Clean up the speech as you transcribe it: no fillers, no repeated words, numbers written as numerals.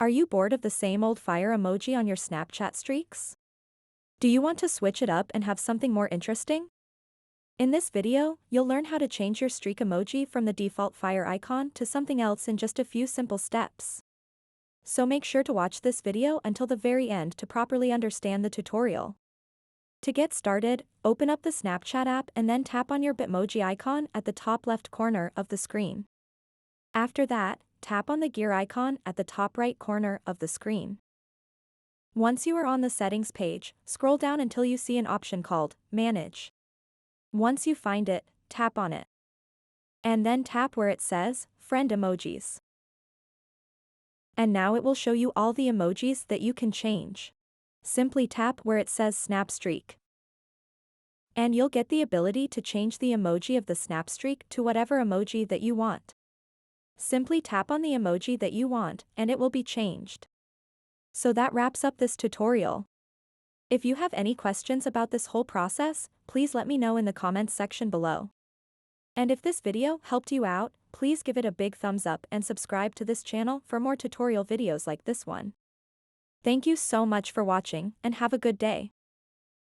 Are you bored of the same old fire emoji on your Snapchat streaks? Do you want to switch it up and have something more interesting? In this video, you'll learn how to change your streak emoji from the default fire icon to something else in just a few simple steps. So make sure to watch this video until the very end to properly understand the tutorial. To get started, open up the Snapchat app and then tap on your Bitmoji icon at the top left corner of the screen. After that, tap on the gear icon at the top right corner of the screen. Once you are on the settings page, scroll down until you see an option called Manage. Once you find it, tap on it. And then tap where it says Friend Emojis. And now it will show you all the emojis that you can change. Simply tap where it says Snap Streak. And you'll get the ability to change the emoji of the snap streak to whatever emoji that you want. Simply tap on the emoji that you want and it will be changed. So that wraps up this tutorial. If you have any questions about this whole process, please let me know in the comments section below. And if this video helped you out, please give it a big thumbs up and subscribe to this channel for more tutorial videos like this one. Thank you so much for watching and have a good day.